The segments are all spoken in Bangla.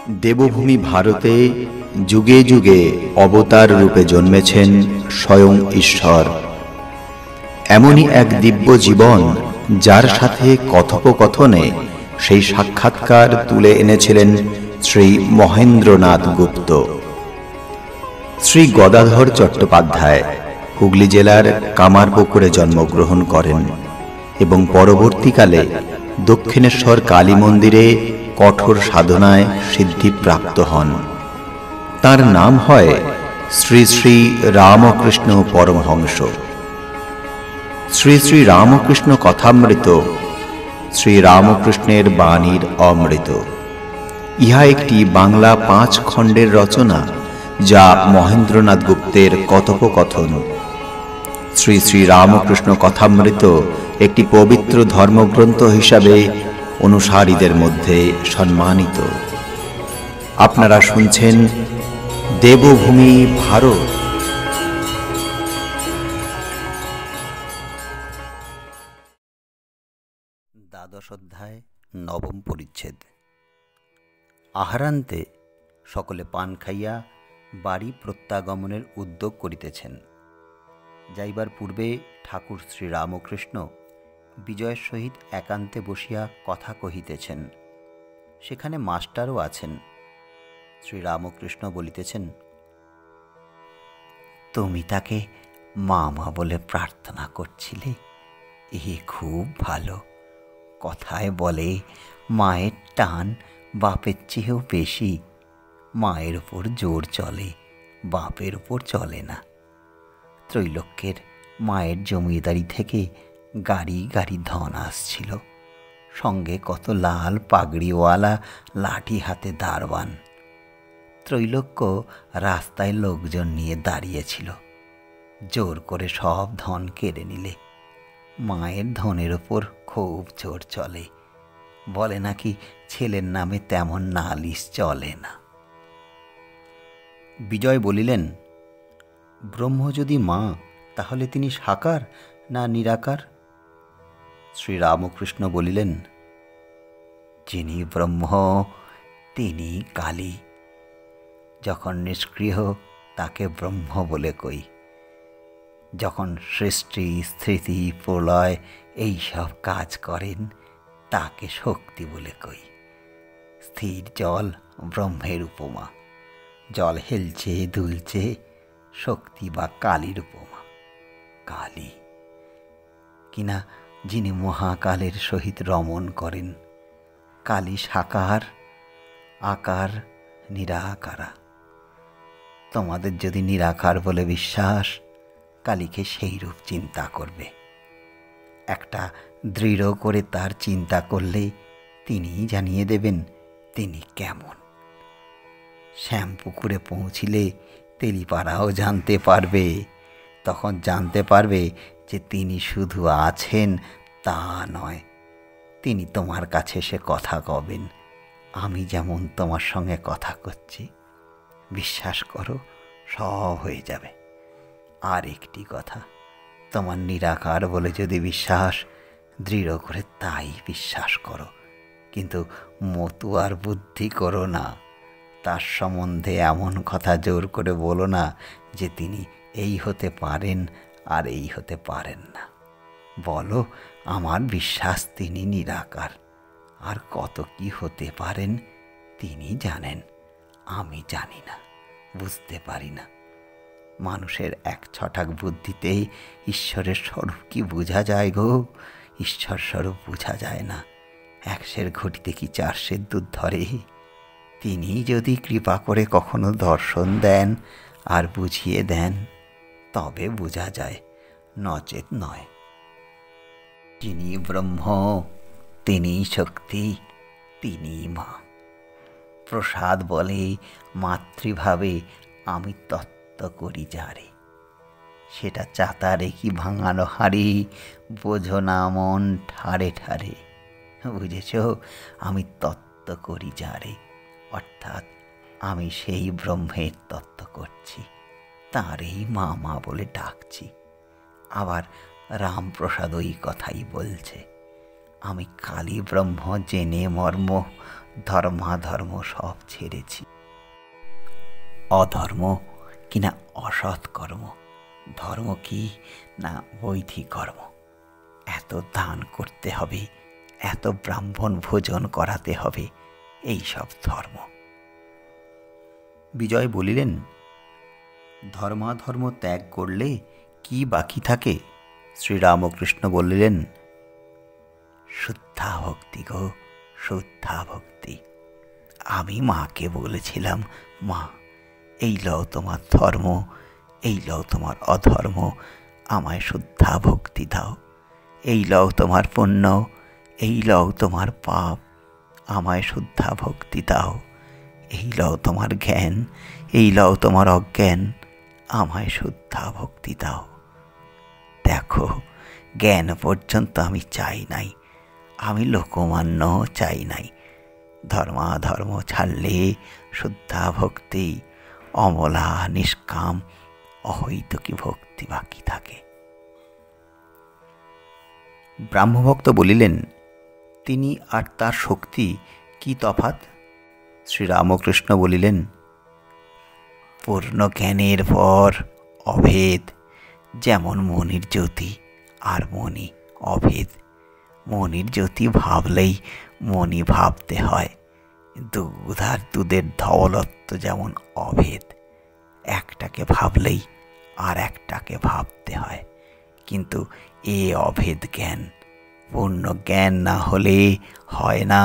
দেবভূমি ভারতে যুগে যুগে অবতার রূপে জন্মেছেন স্বয়ং ঈশ্বর। এমনই এক দিব্য জীবন যার সাথে কথোপকথনে সেই সাক্ষাৎকার তুলে এনেছিলেন শ্রী মহেন্দ্রনাথ গুপ্ত। শ্রী গদাধর চট্টোপাধ্যায় হুগলি জেলার কামারপুকুরে জন্মগ্রহণ করেন এবং পরবর্তীকালে দক্ষিণেশ্বর কালী মন্দিরে কঠোর সাধনায় সিদ্ধিপ্রাপ্ত হন। তার নাম হয় শ্রী শ্রী রামকৃষ্ণ পরমহংস। শ্রী শ্রী রামকৃষ্ণ কথামৃত শ্রী রামকৃষ্ণের বাণীর অমৃত। ইহা একটি বাংলা 5 খণ্ডের রচনা, যা মহেন্দ্রনাথ গুপ্তের কথোপকথন। শ্রী শ্রী রামকৃষ্ণ কথামৃত একটি পবিত্র ধর্মগ্রন্থ হিসাবে অনুসারীদের মধ্যে সম্মানিত। আপনারা শুনছেন দেবভূমি ভারত। দ্বাদশ অধ্যায়, নবম পরিচ্ছেদ। আহারান্তে সকলে পান খাইয়া বাড়ি প্রত্যাগমনের উদ্যোগ করিতেছেন। যাইবার পূর্বে ঠাকুর শ্রী রামকৃষ্ণ বিজয়ের সহিত একান্তে বসিয়া কথা কহিতেছেন। সেখানে মাস্টারও আছেন। শ্রী রামকৃষ্ণ বলিতেছেন, তুমি তাকে মামা বলে প্রার্থনা করছিলে, এ খুব ভালো। কথায় বলে, মায়ের টান বাপের চেয়েও বেশি। মায়ের ওপর জোর চলে, বাপের ওপর চলে না। ত্রৈলোক্যের মায়ের জমিদারি থেকে গাড়ি গাড়ি ধন আসছিল, সঙ্গে কত লাল পাগড়িওয়ালা লাঠি হাতে দারোয়ান। ত্রৈলোক্য রাস্তায় লোকজন নিয়ে দাঁড়িয়েছিল, জোর করে সব ধন কেড়ে নিলে। মায়ের ধনের ওপর খুব জোর চলে, বলে নাকি ছেলের নামে তেমন নালিশ চলে না। বিজয় বলিলেন, ব্রহ্ম যদি মা, তাহলে তিনি সাকার না নিরাকার? শ্রী রামকৃষ্ণ বলিলেন, যিনি ব্রহ্ম তিনি কালী। যখন নিষ্ক্রিয় তাকে ব্রহ্ম বলে কই। যখন সৃষ্টি স্থিতি প্রলয় এইসব কাজ করেন তাকে শক্তি বলে কই। স্থির জল ব্রহ্মের উপমা, জল হেলছে দুলছে, শক্তি বা কালীর উপমা। কালী কিনা যিনি মহাকালের সহিত রমণ করেন। কালী সাকার, আকার নিরাকারা। তোমাদের যদি নিরাকার বলে বিশ্বাস, কালীকে সেই রূপ চিন্তা করবে। একটা দৃঢ় করে তার চিন্তা করলে তিনিই জানিয়ে দেবেন তিনি কেমন। শ্যামপুকুরে পৌঁছিলে তেলিপাড়াও জানতে পারবে। তখন জানতে পারবে যে তিনি শুধু আছেন তা নয়, তিনি তোমার কাছে এসে কথা কবেন, আমি যেমন তোমার সঙ্গে কথা করছি। বিশ্বাস করো, সব হয়ে যাবে। আর একটি কথা, তোমার নিরাকার বলে যদি বিশ্বাস, দৃঢ় করে তাই বিশ্বাস করো, কিন্তু মতু আর বুদ্ধি করো না। তার সম্বন্ধে এমন কথা জোর করে বলো না যে তিনি এই হতে পারেন আর এই হতে পারেন না। বলো, আমার বিশ্বাস তিনি নিরাকার, আর কত কি হতে পারেন তিনি জানেন, আমি জানি না, বুঝতে পারি না। মানুষের এক ছটাক বুদ্ধিতেই ঈশ্বরের স্বরূপ কি বোঝা যায় গো? ঈশ্বর স্বরূপ বোঝা যায় না। 1 সের ঘটিতে কি 4 সের দুধ ধরে? তিনি যদি কৃপা করে কখনো দর্শন দেন আর বুঝিয়ে দেন, তবে বোঝা যায়, নচেত নয়। যিনি ব্রহ্ম তিনি শক্তি, তিনি মা। প্রসাদ বলে মাতৃভাবে আমি তত্ত্ব করি যারে। সেটা চাতারে কি ভাঙানো হাড়ি, বোঝো না মন ঠারে ঠারে। বুঝেছ, আমি তত্ত্ব করি যারে, অর্থাৎ আমি সেই ব্রহ্মের তত্ত্ব করছি, তাঁরই মা মা বলে ডাকছি। আবার রামপ্রসাদ ওই কথাই বলছে, আমি কালী ব্রহ্ম জেনে মর্ম ধর্মাধর্ম সব ছেড়েছি। অধর্ম কিনা অসৎ কর্ম, ধর্ম কি না বৈদিক কর্ম। এত দান করতে হবে, এত ব্রাহ্মণ ভোজন করাতে হবে, এই সব ধর্ম। বিজয় বলিলেন, ধর্মাধর্ম ত্যাগ করলে কি বাকি থাকে? শ্রীরামকৃষ্ণ বললেন, শুদ্ধা ভক্তি গো, শুদ্ধা ভক্তি। আমি মাকে বলেছিলাম, মা, এই লও তোমার ধর্ম, এই লও তোমার অধর্ম, আমায় শুদ্ধা ভক্তি দাও। এই লও তোমার পুণ্য, এই লও তোমার পাপ, আমায় শুদ্ধা ভক্তি দাও। এই লও তোমার জ্ঞান, এই লও তোমার অজ্ঞান, আমায় শুদ্ধা ভক্তি দাও। দেখো, জ্ঞান পর্যন্ত আমি চাই নাই, আমি লোকমান্য চাই নাই। ধর্মাধর্ম ছাড়লে শুদ্ধা ভক্তি, অমলা নিষ্কাম অহৈতুকী ভক্তি বাকি থাকে। ব্রাহ্মভক্ত বলিলেন, তিনি আর তার শক্তি কি তফাৎ? শ্রীরামকৃষ্ণ বলিলেন, পূর্ণ জ্ঞানের পর অভেদ, যেমন মনির জ্যোতি আর মনি অভেদ। মনির জ্যোতি ভাবলেই মনি ভাবতে হয়। দুধ আর দুধের ধবলত্ব যেমন অভেদ, একটাকে ভাবলেই আর একটাকে ভাবতে হয়। কিন্তু এ অভেদ জ্ঞান, পূর্ণ জ্ঞান না হলে হয় না।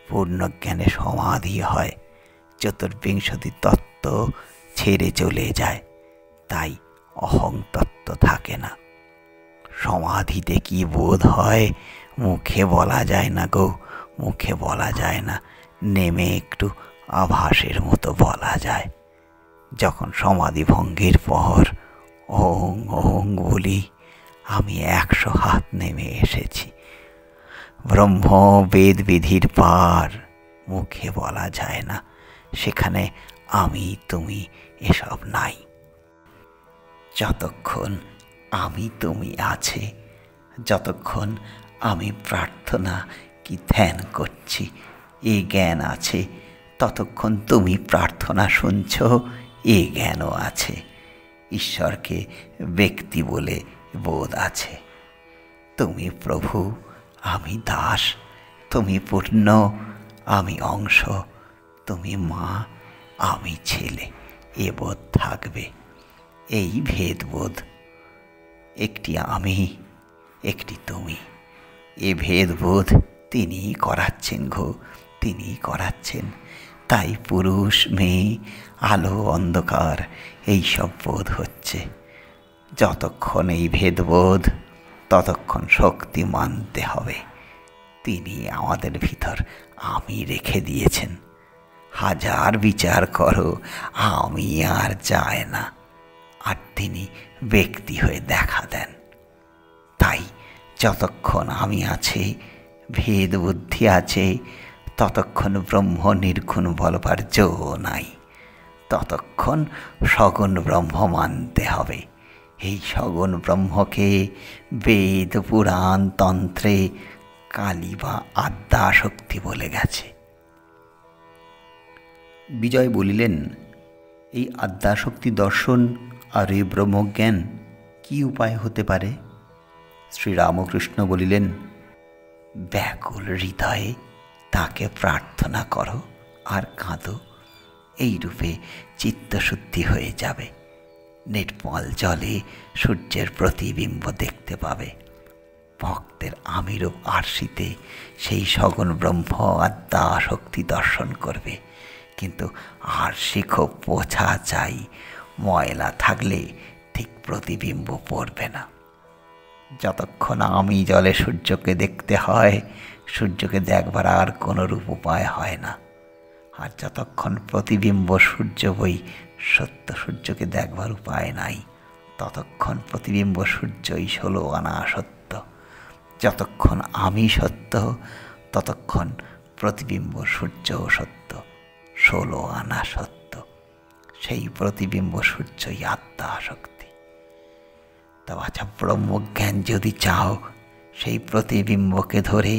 পূর্ণ জ্ঞানে সমাধি হয়, চতুর্বিংশতি তত্ত্ব ছেড়ে চলে যায়, তাই অহং তত্ত্ব থাকে না। সমাধিতে কি বোধ হয় মুখে বলা যায় না গো, মুখে বলা যায় না, নেমে একটু আভাসের মতো বলা যায়। যখন সমাধি ভঙ্গের পর ওং ওং বলি, আমি 100 হাত নেমে এসেছি। ব্রহ্ম বেদ বিধির পার, মুখে বলা যায় না, সেখানে আমি তুমি এসব নাই। যতক্ষণ আমি তুমি আছে, যতক্ষণ আমি প্রার্থনা কি ধ্যান করছি, এ জ্ঞান আছে, ততক্ষণ তুমি প্রার্থনা শুনছ, এ জ্ঞানও আছে। ঈশ্বরকে ব্যক্তি বলে বোধ আছে। তুমি প্রভু, আমি দাস, তুমি পূর্ণ, আমি অংশ, তুমি মা, আমি ছেলে, এ বোধ থাকবে। এই ভেদবোধ, একটি আমি, একটি তুমি, এ ভেদবোধ তিনিই করাচ্ছেন গো, তিনিই করাচ্ছেন। তাই পুরুষ মেয়ে, আলো অন্ধকার, এই সব বোধ হচ্ছে। যতক্ষণ এই ভেদবোধ, ততক্ষণ শক্তি মানতে হবে। তিনি আমাদের ভিতর আমি রেখে দিয়েছেন। হাজার বিচার করো, আমি আর যায় না, আর তিনি ব্যক্তি হয়ে দেখা দেন। তাই যতক্ষণ আমি আছে, ভেদ বুদ্ধি আছে, ততক্ষণ ব্রহ্ম নির্গুণ বলবার জো নাই। ততক্ষণ সগুণ ব্রহ্ম মানতে হবে। এই সগুণ ব্রহ্মকে বেদ পুরাণ তন্ত্রে কালী বা আদ্যাশক্তি বলে গেছে। বিজয় বলিলেন, এই আদ্যাশক্তি দর্শন আর এই ব্রহ্মজ্ঞান কি উপায় হতে পারে? শ্রীরামকৃষ্ণ বলিলেন, ব্যাকুল হৃদয়ে তাকে প্রার্থনা করো আর কাঁদো, এই রূপে চিত্তশুদ্ধি হয়ে যাবে। নির্মল জলে সূর্যের প্রতিবিম্ব দেখতে পাবে। ভক্তের আমিরূপ আরশিতে সেই সগুণ ব্রহ্ম আদ্যাশক্তি দর্শন করবে। কিন্তু আরশি খুব পোছা চাই, ময়লা থাকলে ঠিক প্রতিবিম্ব পড়বে না। যতক্ষণ আমি জলে সূর্যকে দেখতে হয়, সূর্যকে দেখবার আর কোনো রূপ উপায় হয় না। আর যতক্ষণ প্রতিবিম্ব সূর্য বই সত্য সূর্যকে দেখবার উপায় নাই, ততক্ষণ প্রতিবিম্ব সূর্যই 16 আনা সত্য। যতক্ষণ আমি সত্য, ততক্ষণ প্রতিবিম্ব সূর্যও সত্য, 16 আনা সত্য। সেই প্রতিবিম্ব সূর্যই আদ্যাশক্তি। তবে আচ্ছা, ব্রহ্মজ্ঞান যদি চাও, সেই প্রতিবিম্বকে ধরে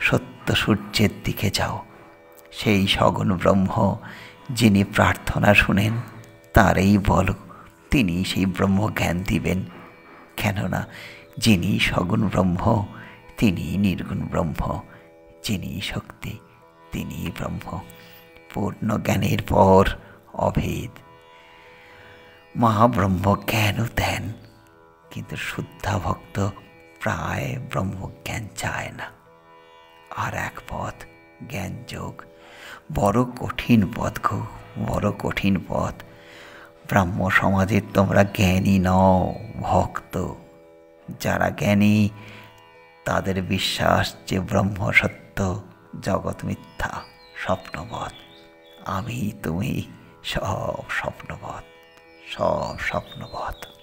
সত্য সূর্যের দিকে যাও। সেই সগুণ ব্রহ্ম যিনি প্রার্থনা শুনেন তারই বলো, তিনি সেই ব্রহ্ম জ্ঞান দিবেন। কেননা যিনি সগুণ ব্রহ্ম তিনি নির্গুণ ব্রহ্ম, যিনি শক্তি তিনি ব্রহ্ম। পূর্ণ জ্ঞানের পর অভেদ। মহাব্রহ্ম জ্ঞানও দেন, কিন্তু শুদ্ধা ভক্ত প্রায় ব্রহ্মজ্ঞান চায় না। আর এক পথ জ্ঞান যোগ, বড় কঠিন পথ গো, বড় কঠিন পথ। ব্রাহ্ম সমাজের তোমরা জ্ঞানী নও, ভক্ত। যারা জ্ঞানী তাদের বিশ্বাস যে ব্রহ্ম সত্য, জগৎ মিথ্যা, স্বপ্নবৎ। আমি তুমি সব স্বপ্নবৎ, সব স্বপ্নবৎ।